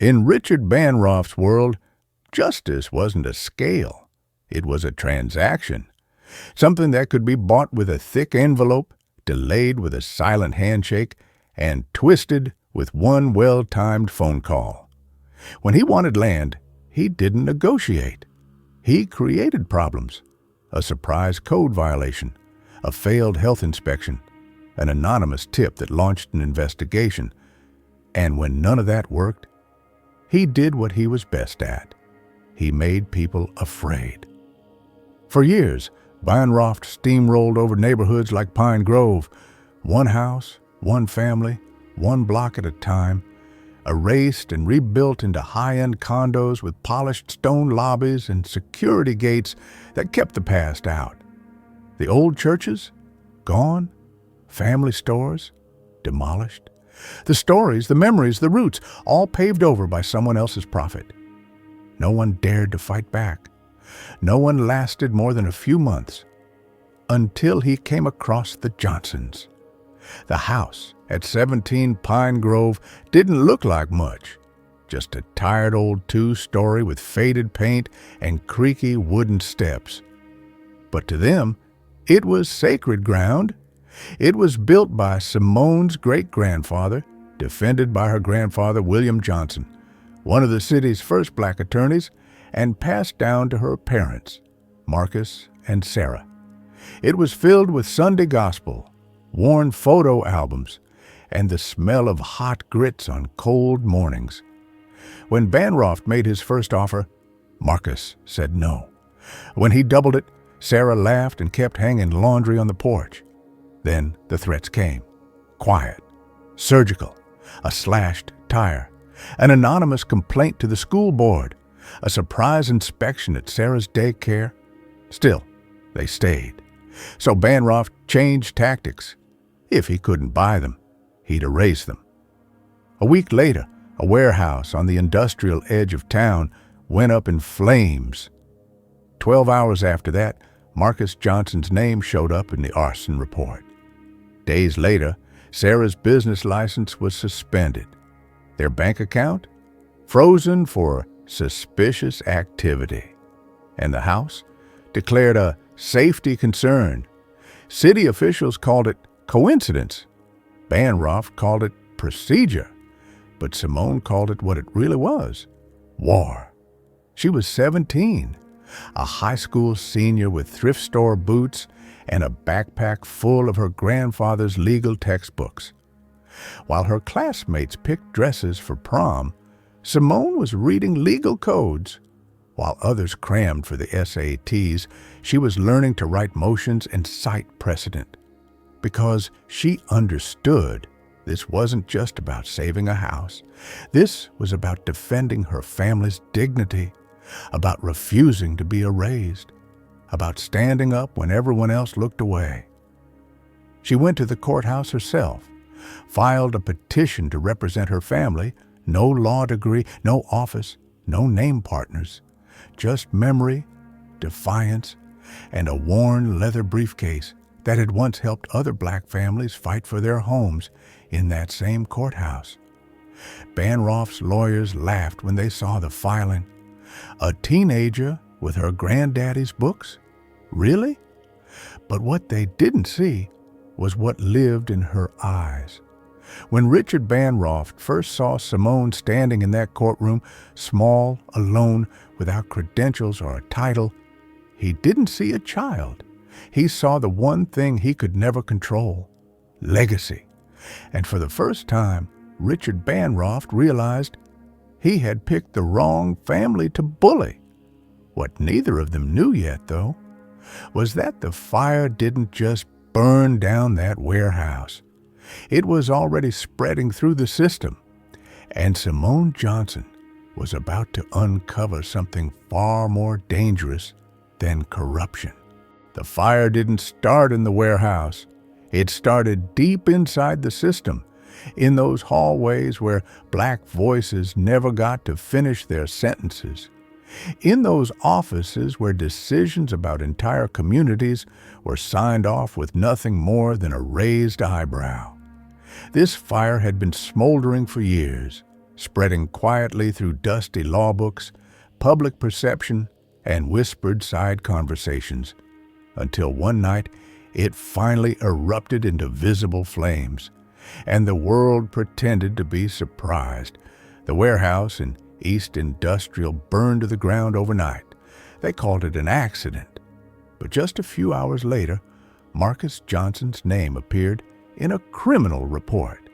In Richard Banroff's world, justice wasn't a scale. It was a transaction, something that could be bought with a thick envelope, delayed with a silent handshake, and twisted with one well-timed phone call. When he wanted land, he didn't negotiate. He created problems. A surprise code violation, a failed health inspection, an anonymous tip that launched an investigation. And when none of that worked, he did what he was best at. He made people afraid. For years, Banroff steamrolled over neighborhoods like Pine Grove, one house, one family, one block at a time, erased and rebuilt into high-end condos with polished stone lobbies and security gates that kept the past out. The old churches? Gone. Family stores? Demolished. The stories, the memories, the roots, all paved over by someone else's profit. No one dared to fight back. No one lasted more than a few months, until he came across the Johnsons. The house at 17 Pine Grove didn't look like much, just a tired old two-story with faded paint and creaky wooden steps. But to them, it was sacred ground. It was built by Simone's great-grandfather, defended by her grandfather, William Johnson, one of the city's first black attorneys, and passed down to her parents, Marcus and Sarah. It was filled with Sunday gospel, worn photo albums, and the smell of hot grits on cold mornings. When Banroff made his first offer, Marcus said no. When he doubled it, Sarah laughed and kept hanging laundry on the porch. Then the threats came. Quiet, surgical, a slashed tire, an anonymous complaint to the school board, a surprise inspection at Sarah's daycare. Still, they stayed. So Banroff changed tactics. If he couldn't buy them, he'd erase them. A week later, a warehouse on the industrial edge of town went up in flames. 12 hours after that, Marcus Johnson's name showed up in the arson report. Days later, Sarah's business license was suspended. Their bank account? Frozen for suspicious activity. And the house? Declared a safety concern. City officials called it coincidence. Banroff called it procedure. But Simone called it what it really was: war. She was 17, a high school senior with thrift store boots and a backpack full of her grandfather's legal textbooks. While her classmates picked dresses for prom, Simone was reading legal codes. While others crammed for the SATs, she was learning to write motions and cite precedent. Because she understood this wasn't just about saving a house. This was about defending her family's dignity, about refusing to be erased, about standing up when everyone else looked away. She went to the courthouse herself, filed a petition to represent her family. No law degree, no office, no name partners, just memory, defiance, and a worn leather briefcase that had once helped other black families fight for their homes in that same courthouse. Banroff's lawyers laughed when they saw the filing. A teenager with her granddaddy's books? Really? But what they didn't see was what lived in her eyes. When Richard Banroff first saw Simone standing in that courtroom, small, alone, without credentials or a title, he didn't see a child. He saw the one thing he could never control: legacy. And for the first time, Richard Banroff realized he had picked the wrong family to bully. What neither of them knew yet, though, was that the fire didn't just burn down that warehouse. It was already spreading through the system, and Simone Johnson was about to uncover something far more dangerous than corruption. The fire didn't start in the warehouse. It started deep inside the system, in those hallways where black voices never got to finish their sentences, in those offices where decisions about entire communities were signed off with nothing more than a raised eyebrow. This fire had been smoldering for years, spreading quietly through dusty law books, public perception, and whispered side conversations, until one night it finally erupted into visible flames, and the world pretended to be surprised. The warehouse in East Industrial burned to the ground overnight. They called it an accident. But just a few hours later, Marcus Johnson's name appeared in a criminal report.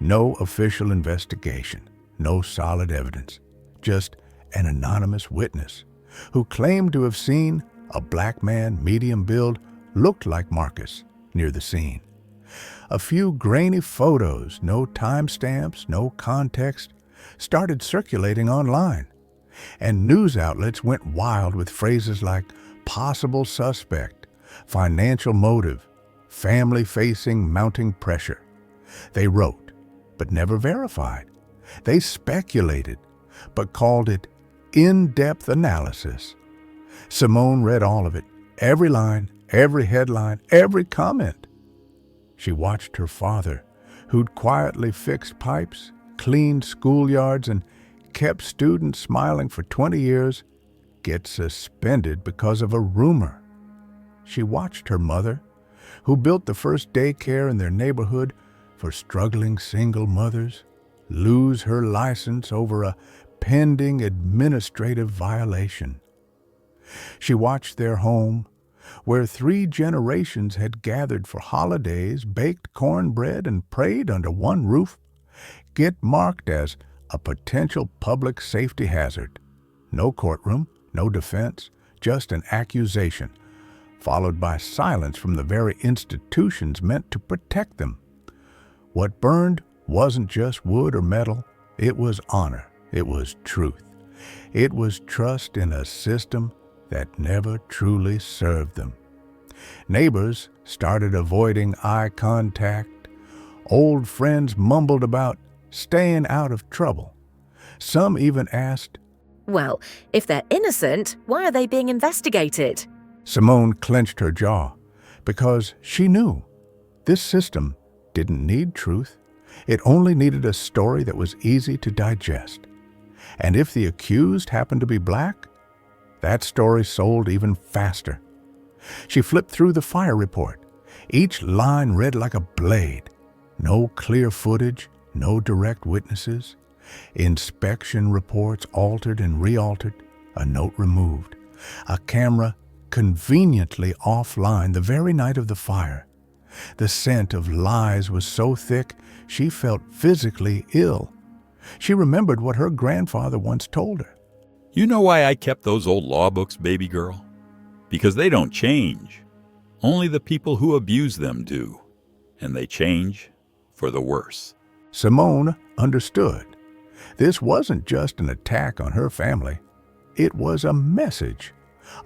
No official investigation, no solid evidence, just an anonymous witness who claimed to have seen a black man, medium build, looked like Marcus near the scene. A few grainy photos, no timestamps, no context, started circulating online, and news outlets went wild with phrases like possible suspect, financial motive, family facing mounting pressure. They wrote, but never verified. They speculated, but called it in-depth analysis. Simone read all of it, every line, every headline, every comment. She watched her father, who'd quietly fixed pipes, cleaned schoolyards, and kept students smiling for 20 years, get suspended because of a rumor. She watched her mother, who built the first daycare in their neighborhood for struggling single mothers, lose her license over a pending administrative violation. She watched their home, where 3 generations had gathered for holidays, baked cornbread, and prayed under one roof, get marked as a potential public safety hazard. No courtroom, no defense, just an accusation, followed by silence from the very institutions meant to protect them. What burned wasn't just wood or metal, it was honor, it was truth, it was trust in a system that never truly served them. Neighbors started avoiding eye contact. Old friends mumbled about staying out of trouble. Some even asked, "Well, if they're innocent, why are they being investigated?" Simone clenched her jaw because she knew this system didn't need truth. It only needed a story that was easy to digest. And if the accused happened to be black, that story sold even faster. She flipped through the fire report. Each line read like a blade. No clear footage, no direct witnesses. Inspection reports altered and re-altered, a note removed. A camera conveniently offline the very night of the fire. The scent of lies was so thick she felt physically ill. She remembered what her grandfather once told her. You know why I kept those old law books, baby girl? Because they don't change. Only the people who abuse them do. And they change for the worse. Simone understood. This wasn't just an attack on her family. It was a message,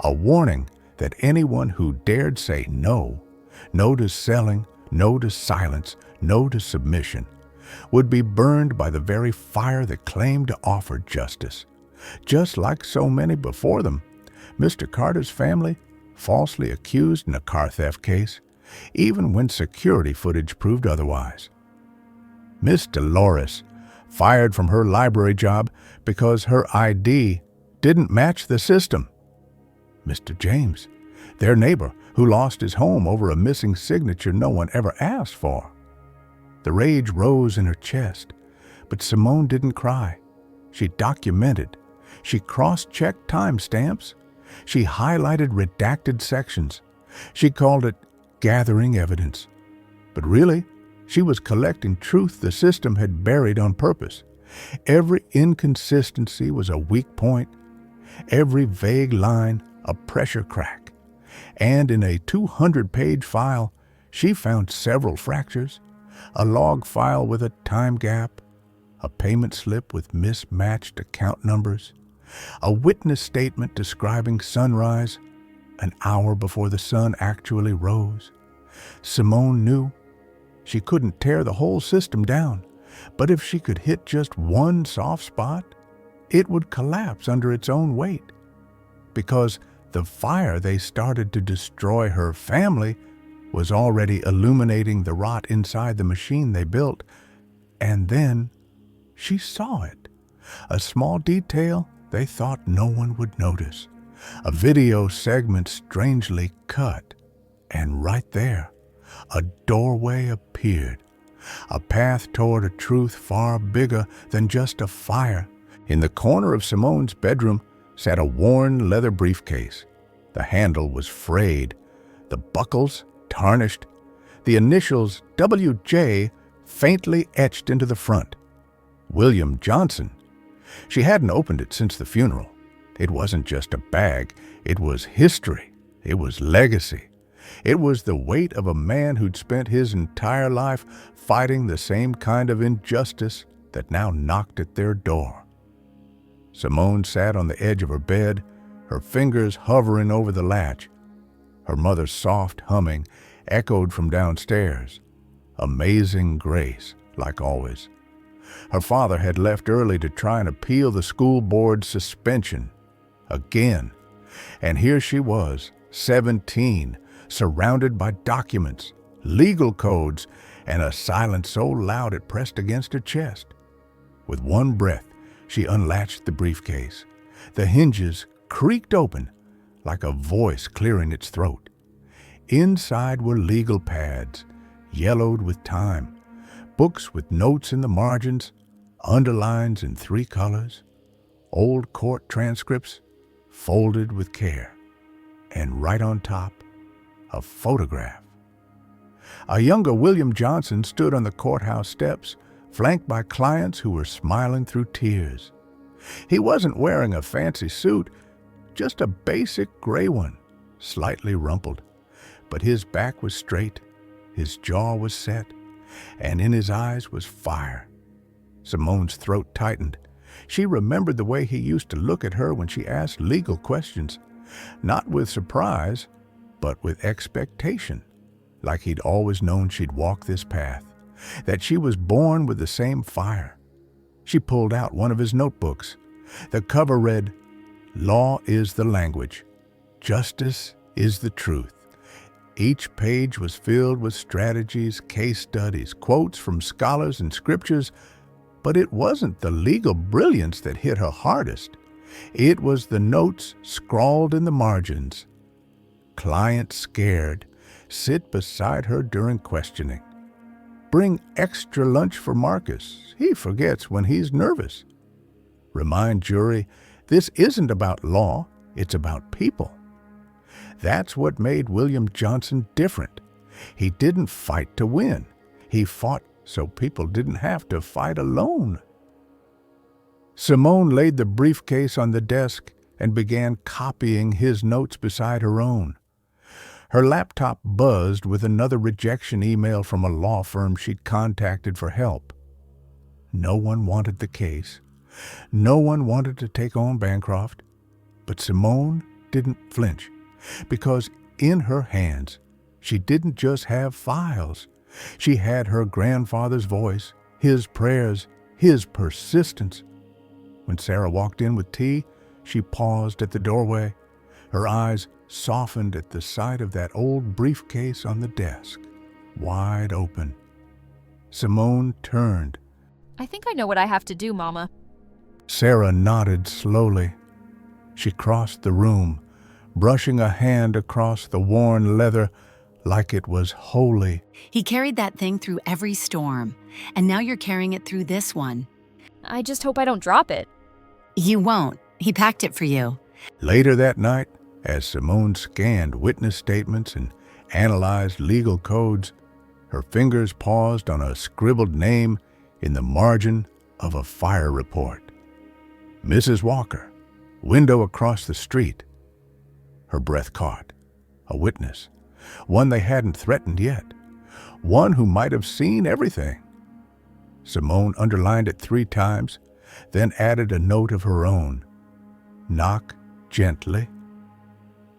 a warning that anyone who dared say no, no to selling, no to silence, no to submission, would be burned by the very fire that claimed to offer justice. Just like so many before them, Mr. Carter's family falsely accused in a car theft case, even when security footage proved otherwise. Miss Dolores fired from her library job because her ID didn't match the system. Mr. James, their neighbor, who lost his home over a missing signature no one ever asked for. The rage rose in her chest, but Simone didn't cry. She documented. She cross-checked timestamps. She highlighted redacted sections. She called it gathering evidence. But really, she was collecting truth the system had buried on purpose. Every inconsistency was a weak point, every vague line a pressure crack. And in a 200-page file, she found several fractures, a log file with a time gap, a payment slip with mismatched account numbers, a witness statement describing sunrise an hour before the sun actually rose. Simone knew she couldn't tear the whole system down, but if she could hit just one soft spot, it would collapse under its own weight. Because the fire they started to destroy her family was already illuminating the rot inside the machine they built, and then She saw it. A small detail they thought no one would notice. A video segment strangely cut. And right there, a doorway appeared. A path toward a truth far bigger than just a fire. In the corner of Simone's bedroom sat a worn leather briefcase. The handle was frayed, the buckles tarnished, the initials WJ faintly etched into the front. William Johnson. She hadn't opened it since the funeral. It wasn't just a bag. It was history. It was legacy. It was the weight of a man who'd spent his entire life fighting the same kind of injustice that now knocked at their door. Simone sat on the edge of her bed, her fingers hovering over the latch. Her mother's soft humming echoed from downstairs. Amazing grace, like always. Her father had left early to try and appeal the school board's suspension. Again. And here she was, 17, surrounded by documents, legal codes, and a silence so loud it pressed against her chest. With one breath, she unlatched the briefcase. The hinges creaked open like a voice clearing its throat. Inside were legal pads, yellowed with time, books with notes in the margins, underlines in 3 colors, old court transcripts folded with care, and right on top, a photograph. A younger William Johnson stood on the courthouse steps, flanked by clients who were smiling through tears. He wasn't wearing a fancy suit, just a basic gray one, slightly rumpled. But his back was straight, his jaw was set, and in his eyes was fire. Simone's throat tightened. She remembered the way he used to look at her when she asked legal questions, not with surprise, but with expectation, like he'd always known she'd walk this path, that she was born with the same fire. She pulled out one of his notebooks. The cover read, "Law is the language. Justice is the truth." Each page was filled with strategies, case studies, quotes from scholars and scriptures, but it wasn't the legal brilliance that hit her hardest. It was the notes scrawled in the margins. Client scared. Sit beside her during questioning. Bring extra lunch for Marcus. He forgets when he's nervous. Remind jury, this isn't about law, it's about people. That's what made William Johnson different. He didn't fight to win. He fought so people didn't have to fight alone. Simone laid the briefcase on the desk and began copying his notes beside her own. Her laptop buzzed with another rejection email from a law firm she'd contacted for help. No one wanted the case. No one wanted to take on Bancroft. But Simone didn't flinch, because in her hands, she didn't just have files. She had her grandfather's voice, his prayers, his persistence. When Sarah walked in with tea, she paused at the doorway. Her eyes softened at the sight of that old briefcase on the desk, wide open. Simone turned. "I think I know what I have to do, Mama." Sarah nodded slowly. She crossed the room, brushing a hand across the worn leather like it was holy. He carried that thing through every storm, and now you're carrying it through this one. I just hope I don't drop it. You won't. He packed it for you. Later that night, as Simone scanned witness statements and analyzed legal codes, her fingers paused on a scribbled name in the margin of a fire report. Mrs. Walker, window across the street. Her breath caught. A witness. One they hadn't threatened yet. One who might have seen everything. Simone underlined it 3 times, then added a note of her own. Knock gently.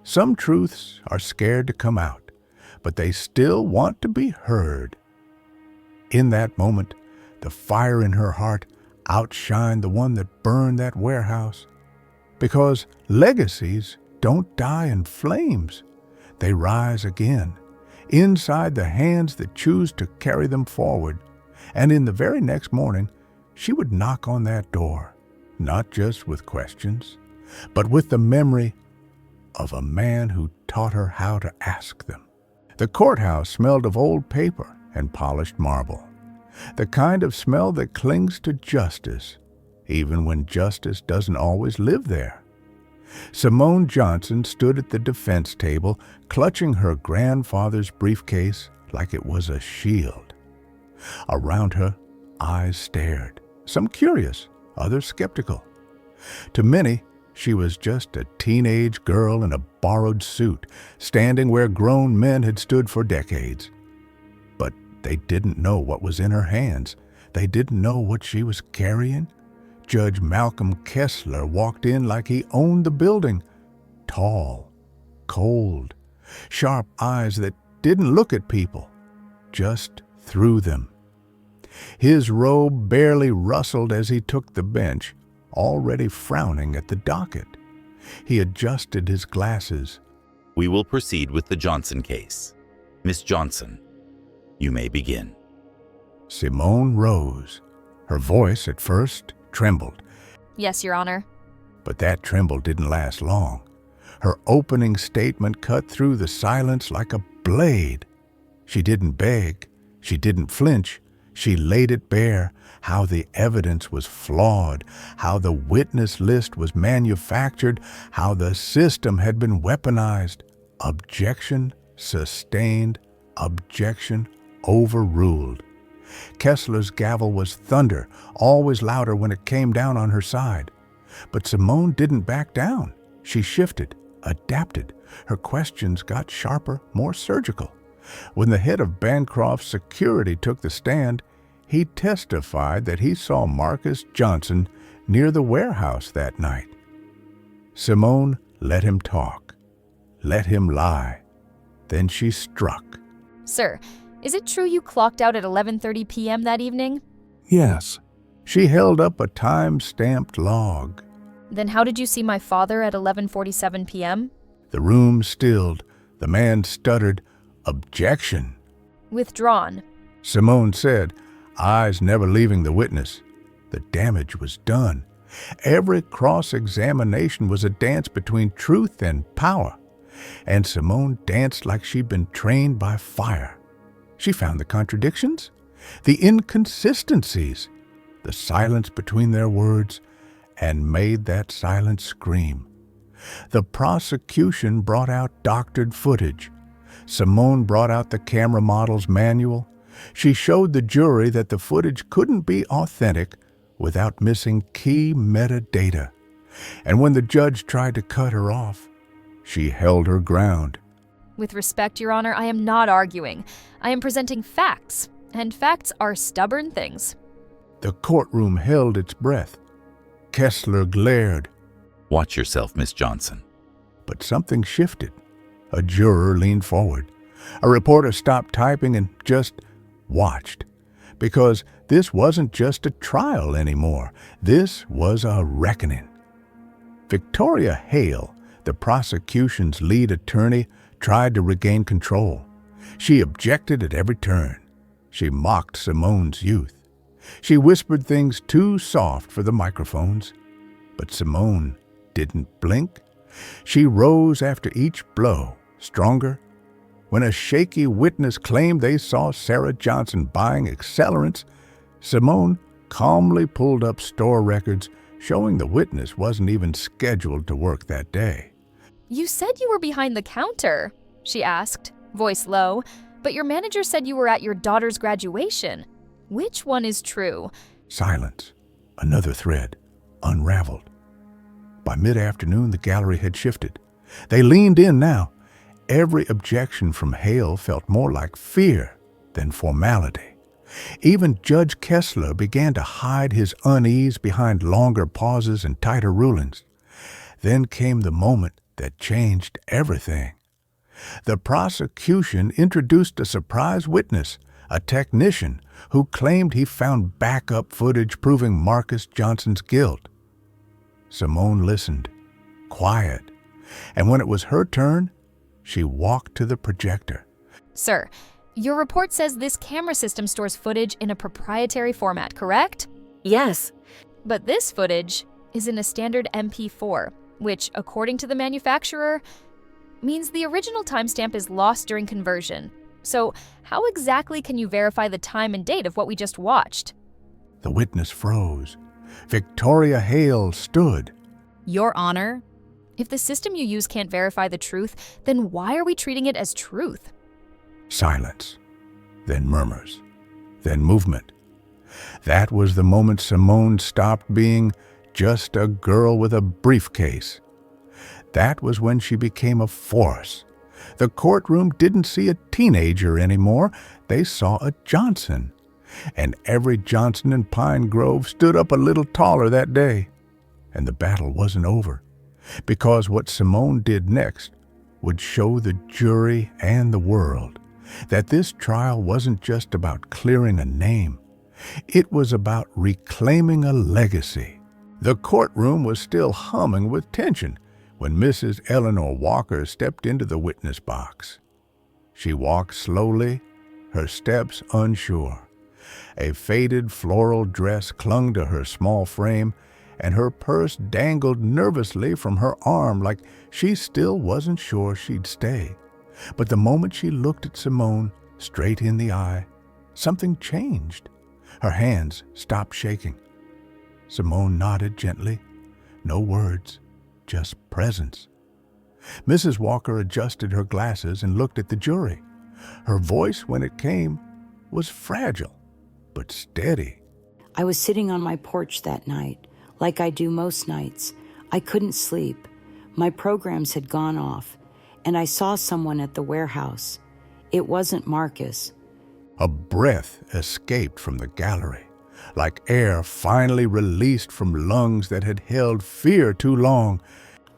Some truths are scared to come out, but they still want to be heard. In that moment, the fire in her heart outshined the one that burned that warehouse. Because legacies don't die in flames. They rise again, inside the hands that choose to carry them forward. And in the very next morning, she would knock on that door, not just with questions, but with the memory of a man who taught her how to ask them. The courthouse smelled of old paper and polished marble, the kind of smell that clings to justice, even when justice doesn't always live there. Simone Johnson stood at the defense table, clutching her grandfather's briefcase like it was a shield. Around her, eyes stared, some curious, others skeptical. To many, she was just a teenage girl in a borrowed suit, standing where grown men had stood for decades. But they didn't know what was in her hands. They didn't know what she was carrying. Judge Malcolm Kessler walked in like he owned the building. Tall, cold, sharp eyes that didn't look at people, just through them. His robe barely rustled as he took the bench, already frowning at the docket. He adjusted his glasses. We will proceed with the Johnson case. Miss Johnson, you may begin. Simone rose. Her voice, at first, trembled. Yes, Your Honor. But that tremble didn't last long. Her opening statement cut through the silence like a blade. She didn't beg. She didn't flinch. She laid it bare, how the evidence was flawed, how the witness list was manufactured, how the system had been weaponized. Objection sustained, objection overruled. Kessler's gavel was thunder, always louder when it came down on her side. But Simone didn't back down. She shifted, adapted. Her questions got sharper, more surgical. When the head of Bancroft's security took the stand, he testified that he saw Marcus Johnson near the warehouse that night. Simone let him talk, let him lie. Then she struck. Sir, is it true you clocked out at 11:30 p.m. that evening? Yes. She held up a time-stamped log. Then how did you see my father at 11:47 p.m.? The room stilled. The man stuttered, "Objection." Withdrawn. Simone said, eyes never leaving the witness. The damage was done. Every cross-examination was a dance between truth and power, and Simone danced like she'd been trained by fire. She found the contradictions, the inconsistencies, the silence between their words, and made that silence scream. The prosecution brought out doctored footage. Simone brought out the camera model's manual. She showed the jury that the footage couldn't be authentic without missing key metadata. And when the judge tried to cut her off, she held her ground. With respect, Your Honor, I am not arguing. I am presenting facts, and facts are stubborn things. The courtroom held its breath. Kessler glared. Watch yourself, Miss Johnson. But something shifted. A juror leaned forward. A reporter stopped typing and just watched. Because this wasn't just a trial anymore. This was a reckoning. Victoria Hale, the prosecution's lead attorney, tried to regain control. She objected at every turn. She mocked Simone's youth. She whispered things too soft for the microphones. But Simone didn't blink. She rose after each blow, stronger. When a shaky witness claimed they saw Sarah Johnson buying accelerants, Simone calmly pulled up store records showing the witness wasn't even scheduled to work that day. You said you were behind the counter, she asked, voice low, but your manager said you were at your daughter's graduation. Which one is true? Silence. Another thread, unraveled. By mid-afternoon, the gallery had shifted. They leaned in now. Every objection from Hale felt more like fear than formality. Even Judge Kessler began to hide his unease behind longer pauses and tighter rulings. Then came the moment that changed everything. The prosecution introduced a surprise witness, a technician who claimed he found backup footage proving Marcus Johnson's guilt. Simone listened, quiet, and when it was her turn, she walked to the projector. Sir, your report says this camera system stores footage in a proprietary format, correct? Yes. But this footage is in a standard MP4, which, according to the manufacturer, means the original timestamp is lost during conversion. So, how exactly can you verify the time and date of what we just watched? The witness froze. Victoria Hale stood. Your Honor, If the system you use can't verify the truth, then why are we treating it as truth? Silence. Then murmurs. Then movement. That was the moment Simone stopped being just a girl with a briefcase. That was when she became a force. The courtroom didn't see a teenager anymore. They saw a Johnson. And every Johnson in Pine Grove stood up a little taller that day. And the battle wasn't over, because what Simone did next would show the jury and the world that this trial wasn't just about clearing a name. It was about reclaiming a legacy. The courtroom was still humming with tension when Mrs. Eleanor Walker stepped into the witness box. She walked slowly, her steps unsure. A faded floral dress clung to her small frame, and her purse dangled nervously from her arm like she still wasn't sure she'd stay. But the moment she looked at Simone straight in the eye, something changed. Her hands stopped shaking. Simone nodded gently. No words, just presence. Mrs. Walker adjusted her glasses and looked at the jury. Her voice, when it came, was fragile, but steady. I was sitting on my porch that night, like I do most nights. I couldn't sleep. My programs had gone off, and I saw someone at the warehouse. It wasn't Marcus. A breath escaped from the gallery, like air finally released from lungs that had held fear too long.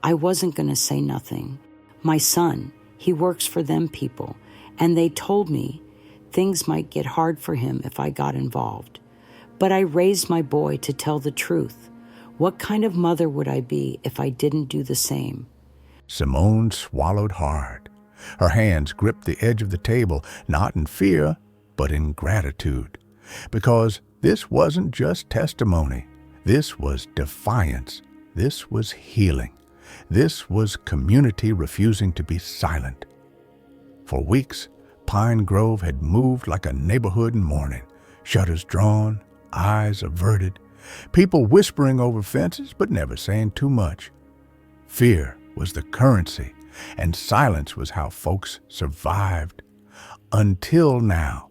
I wasn't going to say nothing. My son, he works for them people, and they told me things might get hard for him if I got involved. But I raised my boy to tell the truth. What kind of mother would I be if I didn't do the same? Simone swallowed hard. Her hands gripped the edge of the table, not in fear, but in gratitude. Because this wasn't just testimony. This was defiance. This was healing. This was community refusing to be silent. For weeks, Pine Grove had moved like a neighborhood in mourning, shutters drawn, eyes averted, people whispering over fences but never saying too much. Fear was the currency, and silence was how folks survived. Until now.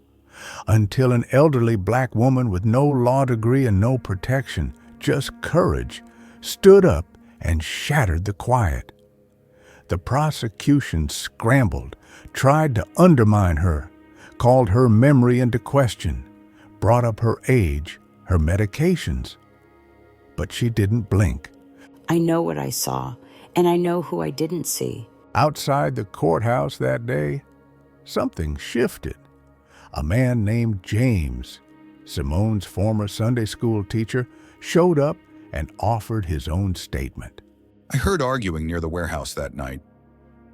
Until an elderly black woman with no law degree and no protection, just courage, stood up and shattered the quiet. The prosecution scrambled, tried to undermine her, called her memory into question, brought up her age, her medications. But she didn't blink. I know what I saw, and I know who I didn't see. Outside the courthouse that day, something shifted. A man named James, Simone's former Sunday school teacher, showed up and offered his own statement. I heard arguing near the warehouse that night.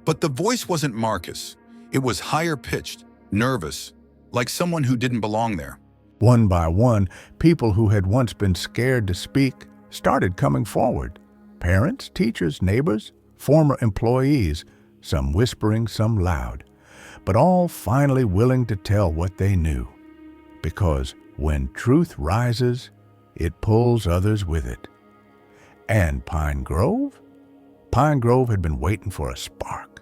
But the voice wasn't Marcus. It was higher pitched, nervous, like someone who didn't belong there. One by one, people who had once been scared to speak started coming forward. Parents, teachers, neighbors, former employees, some whispering, some loud, but all finally willing to tell what they knew. Because when truth rises, it pulls others with it. And Pine Grove? Pine Grove had been waiting for a spark.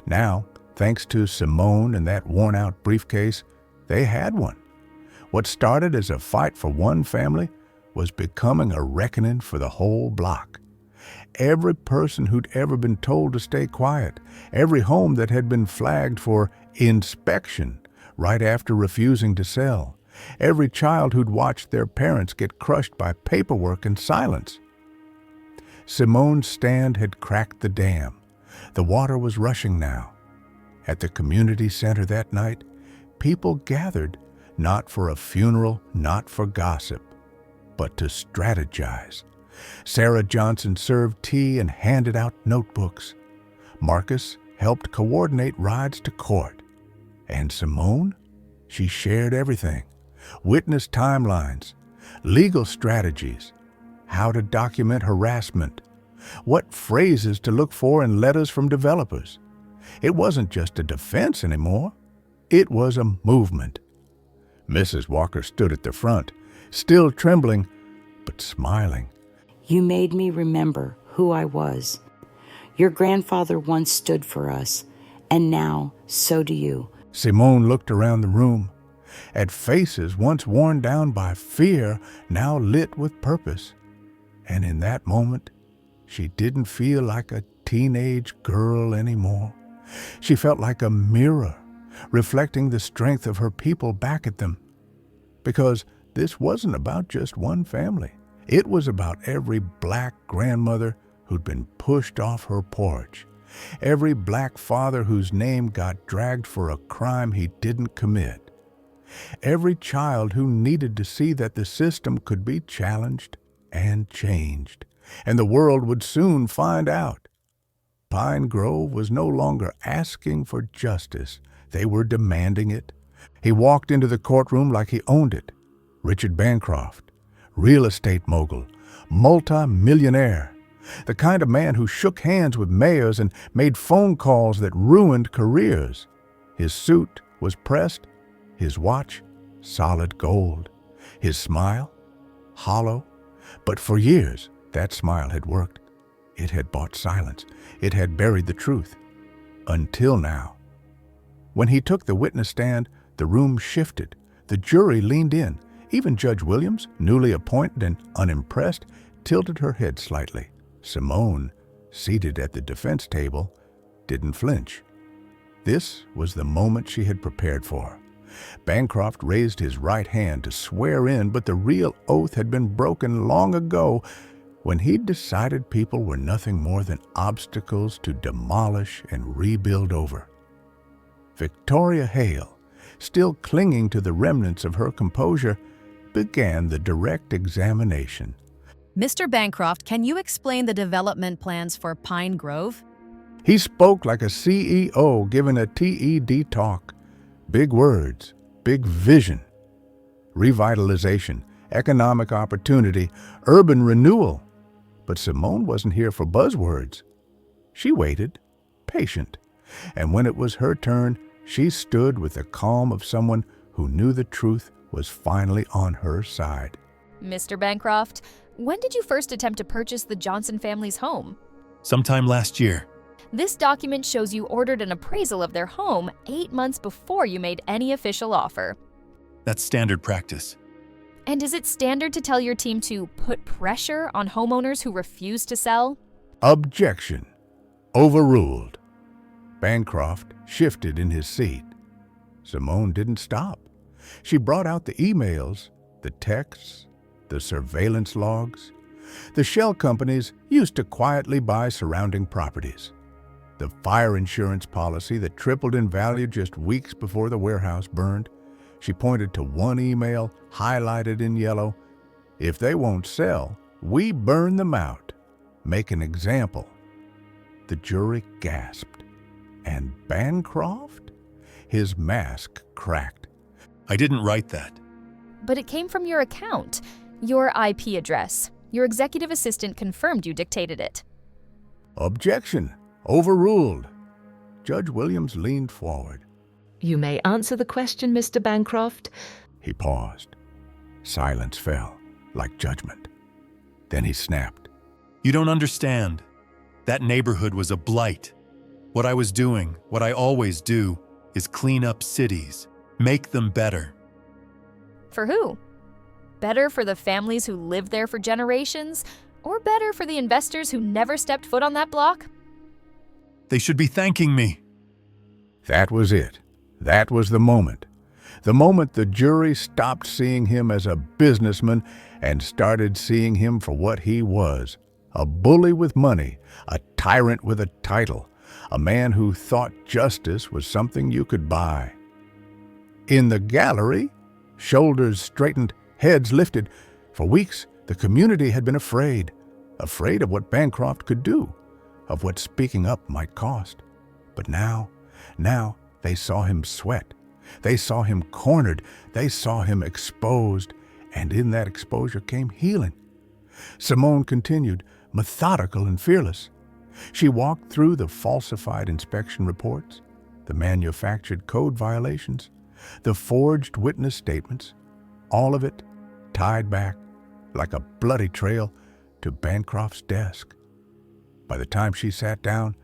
Now, thanks to Simone and that worn-out briefcase, they had one. What started as a fight for one family was becoming a reckoning for the whole block. Every person who'd ever been told to stay quiet, every home that had been flagged for inspection right after refusing to sell, every child who'd watched their parents get crushed by paperwork and silence. Simone's stand had cracked the dam. The water was rushing now. At the community center that night, people gathered, not for a funeral, not for gossip, but to strategize. Sarah Johnson served tea and handed out notebooks. Marcus helped coordinate rides to court. And Simone? She shared everything. Witness timelines, legal strategies, how to document harassment, what phrases to look for in letters from developers. It wasn't just a defense anymore. It was a movement. Mrs. Walker stood at the front, still trembling, but smiling. You made me remember who I was. Your grandfather once stood for us, and now so do you. Simone looked around the room, at faces once worn down by fear, now lit with purpose. And in that moment, she didn't feel like a teenage girl anymore. She felt like a mirror, reflecting the strength of her people back at them. Because this wasn't about just one family. It was about every black grandmother who'd been pushed off her porch, every black father whose name got dragged for a crime he didn't commit, every child who needed to see that the system could be challenged and changed, and the world would soon find out. Pine Grove was no longer asking for justice. They were demanding it. He walked into the courtroom like he owned it. Richard Bancroft, real estate mogul, multi-millionaire, the kind of man who shook hands with mayors and made phone calls that ruined careers. His suit was pressed, his watch solid gold, his smile hollow. But for years, that smile had worked. It had bought silence. It had buried the truth. Until now. When he took the witness stand, the room shifted. The jury leaned in. Even Judge Williams, newly appointed and unimpressed, tilted her head slightly. Simone, seated at the defense table, didn't flinch. This was the moment she had prepared for. Bancroft raised his right hand to swear in, but the real oath had been broken long ago when he'd decided people were nothing more than obstacles to demolish and rebuild over. Victoria Hale, still clinging to the remnants of her composure, began the direct examination. Mr. Bancroft, can you explain the development plans for Pine Grove? He spoke like a CEO giving a TED talk. Big words, big vision. Revitalization, economic opportunity, urban renewal. But Simone wasn't here for buzzwords. She waited, patient. And when it was her turn, she stood with the calm of someone who knew the truth was finally on her side. Mr. Bancroft, when did you first attempt to purchase the Johnson family's home? Sometime last year. This document shows you ordered an appraisal of their home 8 months before you made any official offer. That's standard practice. And is it standard to tell your team to put pressure on homeowners who refuse to sell? Objection. Overruled. Bancroft shifted in his seat. Simone didn't stop. She brought out the emails, the texts, the surveillance logs. The shell companies used to quietly buy surrounding properties. The fire insurance policy that tripled in value just weeks before the warehouse burned. She pointed to one email highlighted in yellow. If they won't sell, we burn them out. Make an example. The jury gasped. And Bancroft? His mask cracked. I didn't write that. But it came from your account, your IP address. Your executive assistant confirmed you dictated it. Objection. Overruled. Judge Williams leaned forward. You may answer the question, Mr. Bancroft. He paused. Silence fell, like judgment. Then he snapped. You don't understand. That neighborhood was a blight. What I was doing, what I always do, is clean up cities, make them better. For who? Better for the families who lived there for generations, or better for the investors who never stepped foot on that block? They should be thanking me. That was it. That was the moment. The moment the jury stopped seeing him as a businessman and started seeing him for what he was. A bully with money, a tyrant with a title, a man who thought justice was something you could buy. In the gallery, shoulders straightened, heads lifted. For weeks, the community had been afraid of what Bancroft could do, of what speaking up might cost. But now they saw him sweat. They saw him cornered. They saw him exposed. And in that exposure came healing. Simone continued, methodical and fearless. She walked through the falsified inspection reports, the manufactured code violations, the forged witness statements, all of it tied back like a bloody trail to Bancroft's desk. By the time she sat down,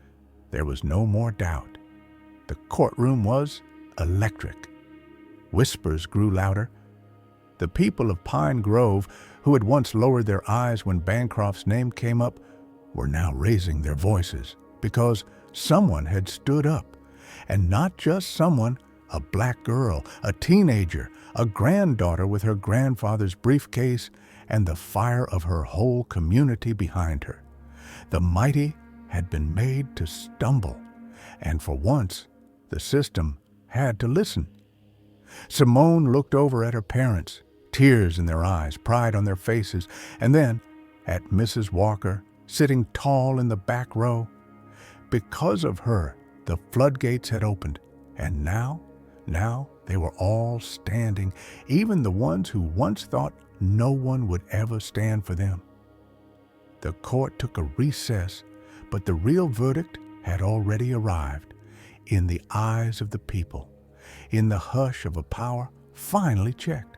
there was no more doubt. The courtroom was electric. Whispers grew louder. The people of Pine Grove, who had once lowered their eyes when Bancroft's name came up, were now raising their voices because someone had stood up. And not just someone, a black girl, a teenager, a granddaughter with her grandfather's briefcase and the fire of her whole community behind her. The mighty had been made to stumble, and for once, the system had to listen. Simone looked over at her parents, tears in their eyes, pride on their faces, and then at Mrs. Walker, sitting tall in the back row. Because of her, the floodgates had opened, and now they were all standing, even the ones who once thought no one would ever stand for them. The court took a recess, but the real verdict had already arrived. In the eyes of the people, in the hush of a power finally checked,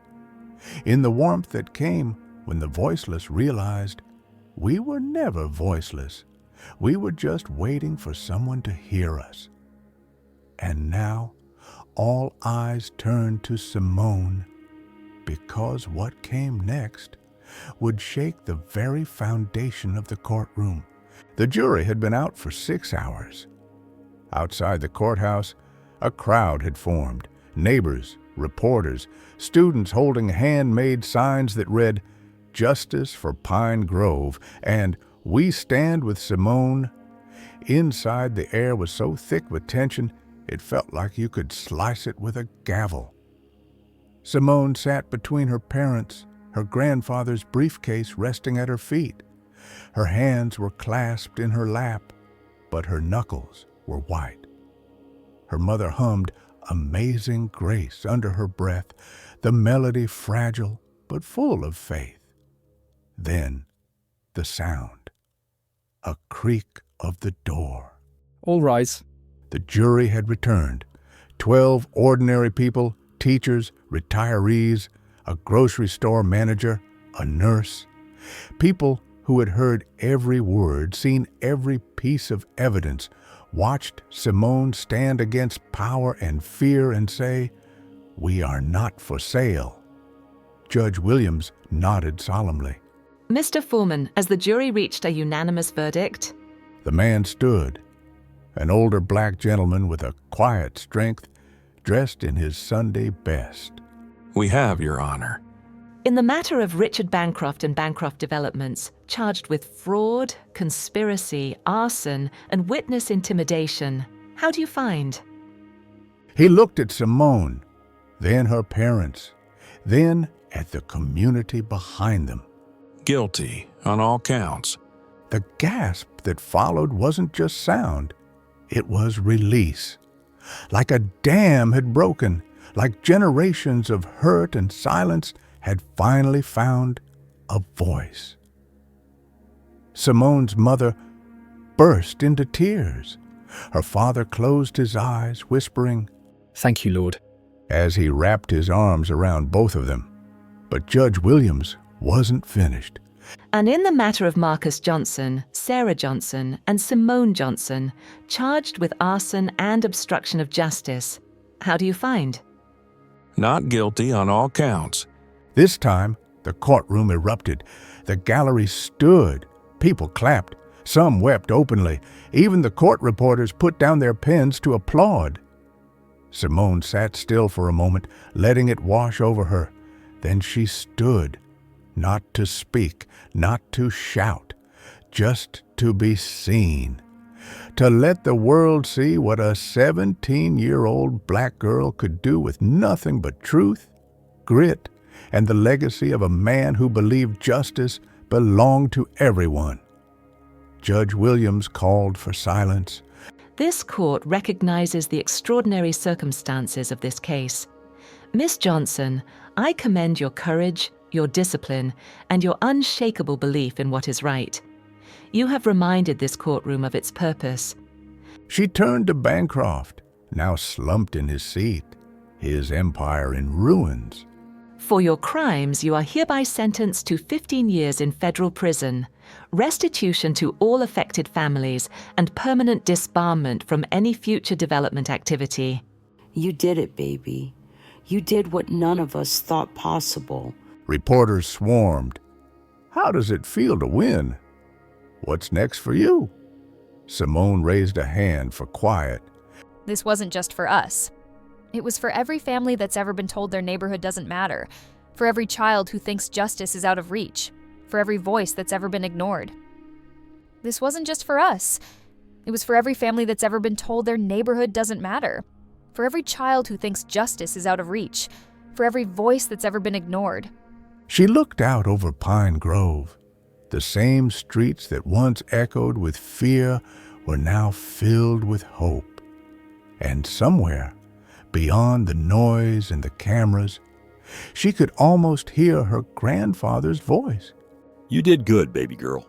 in the warmth that came when the voiceless realized we were never voiceless. We were just waiting for someone to hear us. And now, all eyes turned to Simone, because what came next would shake the very foundation of the courtroom. The jury had been out for 6 hours. Outside the courthouse, a crowd had formed. Neighbors, reporters, students holding handmade signs that read, "Justice for Pine Grove" and "We stand with Simone." Inside, the air was so thick with tension, it felt like you could slice it with a gavel. Simone sat between her parents, her grandfather's briefcase resting at her feet. Her hands were clasped in her lap, but her knuckles were white. Her mother hummed "Amazing Grace" under her breath, the melody fragile but full of faith. Then the sound, a creak of the door. All rise. The jury had returned. 12 ordinary people, teachers, retirees, a grocery store manager, a nurse. People who had heard every word, seen every piece of evidence, watched Simone stand against power and fear and say, "We are not for sale." Judge Williams nodded solemnly. Mr. Foreman, as the jury reached a unanimous verdict. The man stood, an older black gentleman with a quiet strength, dressed in his Sunday best. We have, Your Honor. In the matter of Richard Bancroft and Bancroft Developments, charged with fraud, conspiracy, arson, and witness intimidation, how do you find? He looked at Simone, then her parents, then at the community behind them. Guilty on all counts. The gasp that followed wasn't just sound, it was release. Like a dam had broken, like generations of hurt and silence had finally found a voice. Simone's mother burst into tears. Her father closed his eyes, whispering, "Thank you, Lord," as he wrapped his arms around both of them. But Judge Williams wasn't finished. And in the matter of Marcus Johnson, Sarah Johnson, and Simone Johnson, charged with arson and obstruction of justice, how do you find? Not guilty on all counts. This time, the courtroom erupted. The gallery stood. People clapped. Some wept openly. Even the court reporters put down their pens to applaud. Simone sat still for a moment, letting it wash over her. Then she stood, not to speak, not to shout, just to be seen. To let the world see what a 17-year-old black girl could do with nothing but truth, grit, and the legacy of a man who believed justice belonged to everyone. Judge Williams called for silence. This court recognizes the extraordinary circumstances of this case. Miss Johnson, I commend your courage, your discipline, and your unshakable belief in what is right. You have reminded this courtroom of its purpose. She turned to Bancroft, now slumped in his seat, his empire in ruins. For your crimes, you are hereby sentenced to 15 years in federal prison, restitution to all affected families, and permanent disbarment from any future development activity. You did it, baby. You did what none of us thought possible. Reporters swarmed. How does it feel to win? What's next for you? Simone raised a hand for quiet. This wasn't just for us. It was for every family that's ever been told their neighborhood doesn't matter, for every child who thinks justice is out of reach, for every voice that's ever been ignored. This wasn't just for us. It was for every family that's ever been told their neighborhood doesn't matter, for every child who thinks justice is out of reach, for every voice that's ever been ignored. She looked out over Pine Grove. The same streets that once echoed with fear were now filled with hope. And somewhere, beyond the noise and the cameras, she could almost hear her grandfather's voice. You did good, baby girl.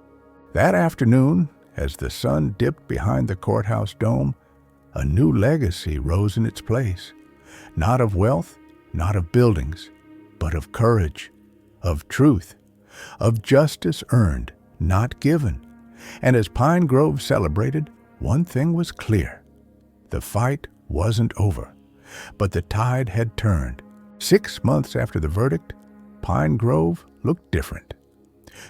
That afternoon, as the sun dipped behind the courthouse dome, a new legacy rose in its place. Not of wealth, not of buildings, but of courage, of truth, of justice earned, not given. And as Pine Grove celebrated, one thing was clear. The fight wasn't over, but the tide had turned. 6 months after the verdict, Pine Grove looked different.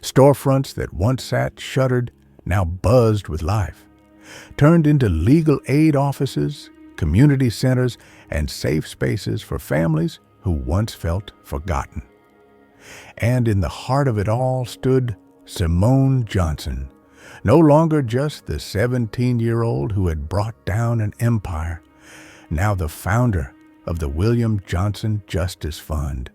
Storefronts that once sat shuttered now buzzed with life, turned into legal aid offices, community centers, and safe spaces for families who once felt forgotten. And in the heart of it all stood Simone Johnson, no longer just the 17-year-old who had brought down an empire, now the founder of the William Johnson Justice Fund.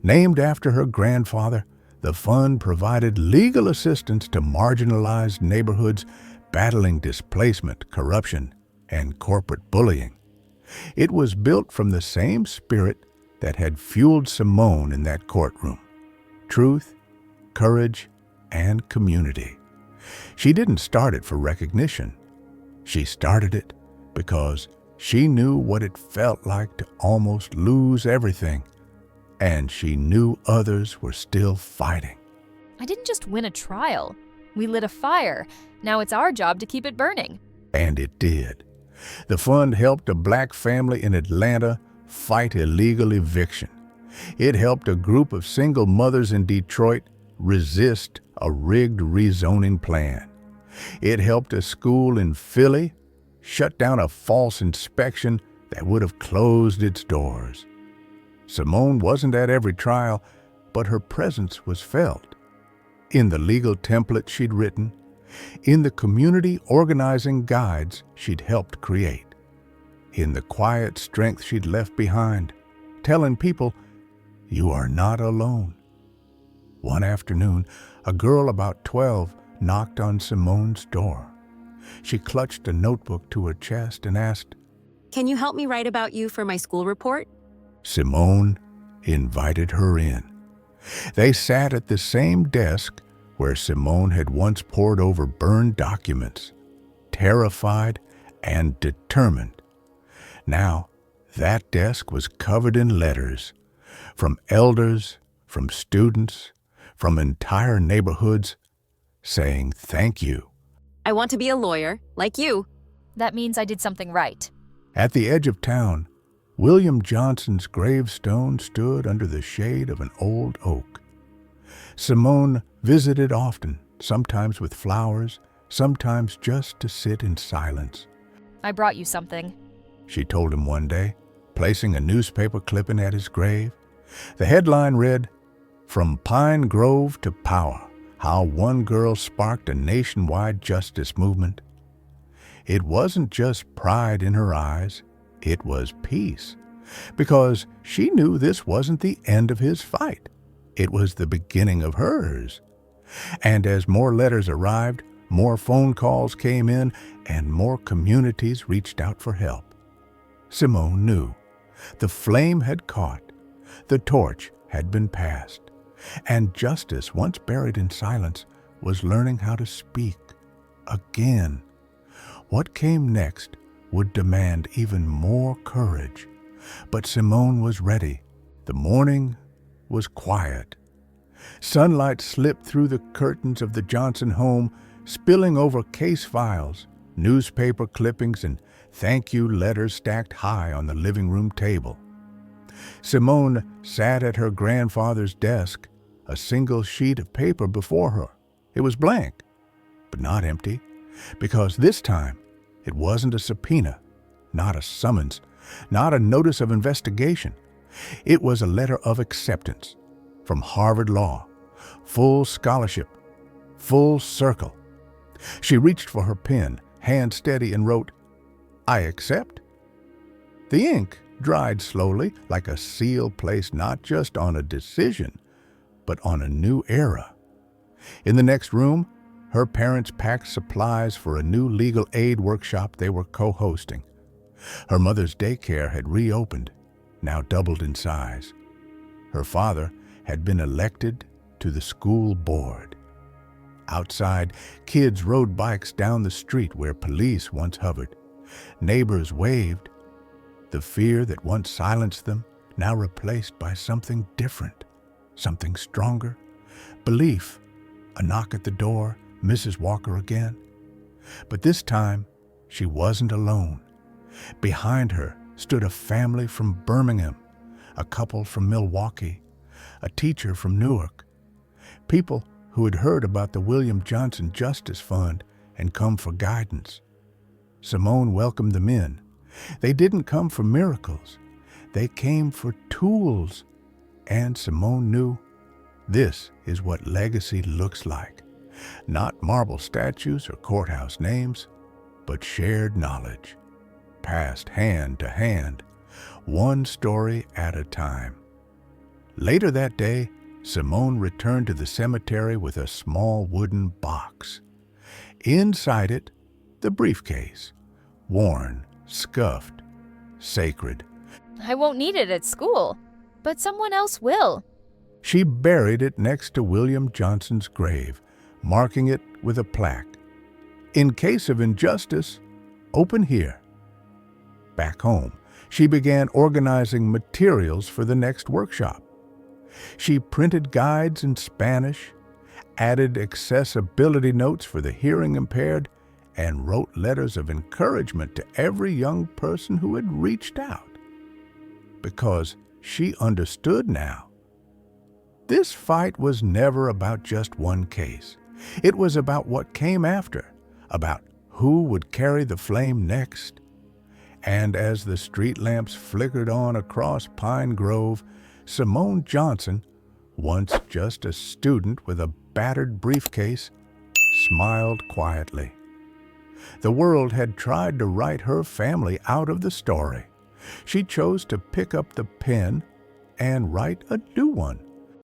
Named after her grandfather, the fund provided legal assistance to marginalized neighborhoods battling displacement, corruption, and corporate bullying. It was built from the same spirit that had fueled Simone in that courtroom: truth, courage, and community. She didn't start it for recognition. She started it because she knew what it felt like to almost lose everything, and she knew others were still fighting. I didn't just win a trial. We lit a fire. Now it's our job to keep it burning. And it did. The fund helped a black family in Atlanta fight illegal eviction. It helped a group of single mothers in Detroit resist a rigged rezoning plan. It helped a school in Philly shut down a false inspection that would have closed its doors. Simone wasn't at every trial, but her presence was felt. In the legal template she'd written, in the community organizing guides she'd helped create, in the quiet strength she'd left behind, telling people, "You are not alone." One afternoon, a girl about 12 knocked on Simone's door. She clutched a notebook to her chest and asked, "Can you help me write about you for my school report?" Simone invited her in. They sat at the same desk where Simone had once pored over burned documents, terrified and determined. Now, that desk was covered in letters from elders, from students, from entire neighborhoods, saying thank you. "I want to be a lawyer, like you." That means I did something right. At the edge of town, William Johnson's gravestone stood under the shade of an old oak. Simone visited often, sometimes with flowers, sometimes just to sit in silence. I brought you something, she told him one day, placing a newspaper clipping at his grave. The headline read, "From Pine Grove to Power, How One Girl Sparked a Nationwide Justice Movement." It wasn't just pride in her eyes, it was peace, because she knew this wasn't the end of his fight. It was the beginning of hers. And as more letters arrived, more phone calls came in, and more communities reached out for help. Simone knew. The flame had caught. The torch had been passed. And justice, once buried in silence, was learning how to speak again. What came next would demand even more courage. But Simone was ready. The morning was quiet. Sunlight slipped through the curtains of the Johnson home, spilling over case files, newspaper clippings, and thank-you letters stacked high on the living room table. Simone sat at her grandfather's desk, a single sheet of paper before her. It was blank, but not empty, because this time it wasn't a subpoena, not a summons, not a notice of investigation. It was a letter of acceptance from Harvard Law, full scholarship, full circle. She reached for her pen, hand steady, and wrote, "I accept." The ink dried slowly, like a seal placed not just on a decision, but on a new era. In the next room, her parents packed supplies for a new legal aid workshop they were co-hosting. Her mother's daycare had reopened, now doubled in size. Her father had been elected to the school board. Outside, kids rode bikes down the street where police once hovered. Neighbors waved. The fear that once silenced them, now replaced by something different, something stronger. Belief, a knock at the door, Mrs. Walker again. But this time, she wasn't alone. Behind her stood a family from Birmingham, a couple from Milwaukee, a teacher from Newark, people who had heard about the William Johnson Justice Fund and come for guidance. Simone welcomed them in. They didn't come for miracles. They came for tools. And Simone knew this is what legacy looks like. Not marble statues or courthouse names, but shared knowledge, passed hand to hand, one story at a time. Later that day, Simone returned to the cemetery with a small wooden box. Inside it, the briefcase, worn, scuffed, sacred. I won't need it at school, but someone else will. She buried it next to William Johnson's grave, marking it with a plaque. In case of injustice, open here. Back home, she began organizing materials for the next workshop. She printed guides in Spanish, added accessibility notes for the hearing impaired, and wrote letters of encouragement to every young person who had reached out. Because she understood now. This fight was never about just one case. It was about what came after, about who would carry the flame next. And as the street lamps flickered on across Pine Grove, Simone Johnson, once just a student with a battered briefcase, smiled quietly. The world had tried to write her family out of the story. She chose to pick up the pen and write a new one.